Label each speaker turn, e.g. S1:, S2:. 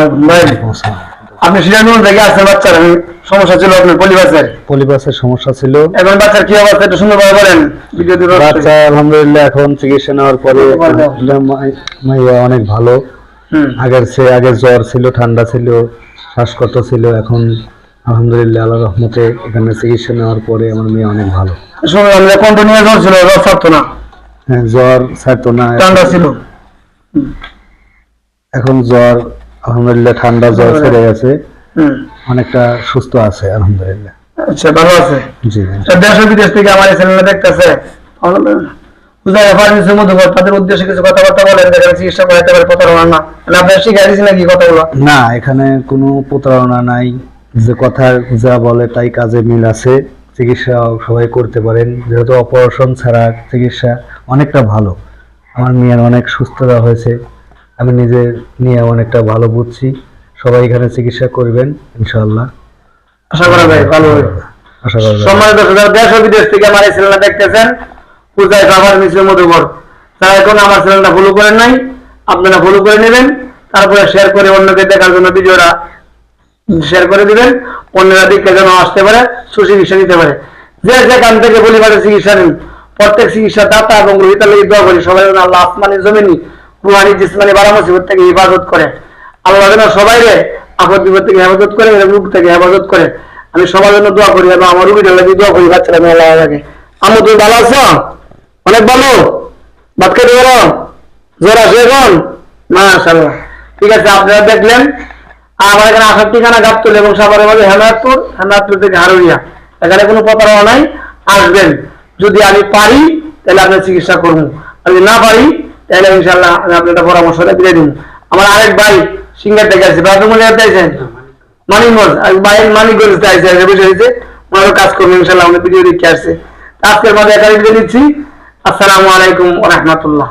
S1: আলাইকুম ভাই। আপনি সিরাজগঞ্জ থেকে আসছেন, বাচ্চার সমস্যা ছিল আপনার পলিপাসের
S2: সমস্যা ছিল।
S1: এখন বাচ্চার কি অবস্থা একটু সুন্দরভাবে বলেন।
S2: বাচ্চা আলহামদুলিল্লাহ এখন চিকিৎসা নেওয়ার পরে মাইয়া অনেক ভালো। আগে জ্বর ছিল, ঠান্ডা ছিল, শ্বাসকষ্ট ছিল, এখন আলহামদুলিল্লাহ আল্লাহর রহমতে এখানে চিকিৎসা নেওয়ার পরে আমার মেয়ে অনেক ভালো।
S1: কন্টিনিউ জ্বর ছিল, জ্বর ছাড়তো না।
S2: হ্যাঁ, জ্বর ছাড়তো না,
S1: ঠান্ডা ছিল।
S2: এখন জ্বর আলহামদুলিল্লাহ ঠান্ডা জ্বর ছেড়ে গেছে, অনেকটা সুস্থ আছে আলহামদুলিল্লাহ।
S1: আচ্ছা, ভালো আছে।
S2: জি,
S1: দেশ বিদেশ থেকে আমার চ্যানেলে দেখতেছে, তাদের উদ্দেশ্যে কিছু কথাবার্তা বলেন, যেখানে চিকিৎসা করাতে পারে, প্রতারণা না। আপনার শিখাই দিয়েছেন নাকি কথাগুলো?
S2: না, এখানে কোনো প্রতারণা নাই, যে কথা যা বলে তাই কাজে মিল আছে। চিকিৎসা সবাই করতে পারেন, যেহেতু অপারেশন ছাড়া চিকিৎসা অনেকটা ভালো। আমার মেয়ের অনেক সুস্থতা হয়েছে, আমি নিজে নিয়ে অনেকটা ভালো বুঝছি। সবাই এখানে চিকিৎসা করবেন ইনশাআল্লাহ,
S1: আশা করা যায় ভালো হবে। সম্মানিত দর্শক, দেশ ও বিদেশ থেকে আমার এই চ্যানেলটা দেখতেছেন, পূজায় বাবার মিশ্র মধুকর। তারা এখন আমার চ্যানেলটা ফলো করেন নাই, আপনারা ফলো করে নেবেন, তারপরে শেয়ার করে অন্যকে দেখার জন্য ভিডিওটা শেয়ার করে দিবেন। অন্যরা দিকটা যেন আসতে পারে, সুচিকিৎসা নিতে পারে। যে যেখান থেকে পরিবারে চিকিৎসা নিন, প্রত্যেক চিকিৎসা দাতা এবং গ্রহীতার লাগি দোয়া করি, সবাই যেন আল্লাহ আসমানি জমিনি রুহানি জিসমানি বালা মুসিবত থেকে হেফাজত করে। আল্লাহ যেন সবাই আপদ বিপদ থেকে হেফাজত করে, রোগ থেকে হেফাজত করে। আমি সবার জন্য দোয়া করি এবং আমার রুগীটার লাগি দোয়া করি, বাচ্চারা মেলা লাগে। আমার তুমি ভালো আছো? অনেক ভালো। ভাত খেতে পারো? জ্বর আছে এখন? মাশাআল্লাহ। ঠিক আছে, আপনারা দেখলেন। আমার এখানে আসার ঠিকানা গাবতলী এবং সাভারের মধ্যে হেমায়তপুর থেকে হারুরিয়া। এখানে কোনো প্রতারণা নাই, আসবেন। যদি আমি পারি তাহলে আপনার চিকিৎসা করবো, আর যদি না পারি তাহলে ইনশাল্লাহ আমি আপনার পরামর্শটা দিয়ে দিব। আমার আরেক ভাই সিঙ্গার থেকে আসছে, মানিকগঞ্জ, মানিকগঞ্জ হয়েছে, ওনারও কাজ করবো ইনশাল্লাহ। আমাদের ভিডিও দেখে আসছে। আজকের মধ্যে এখানে দিচ্ছি। আসসালামু আলাইকুম ওয়া রাহমাতুল্লাহ।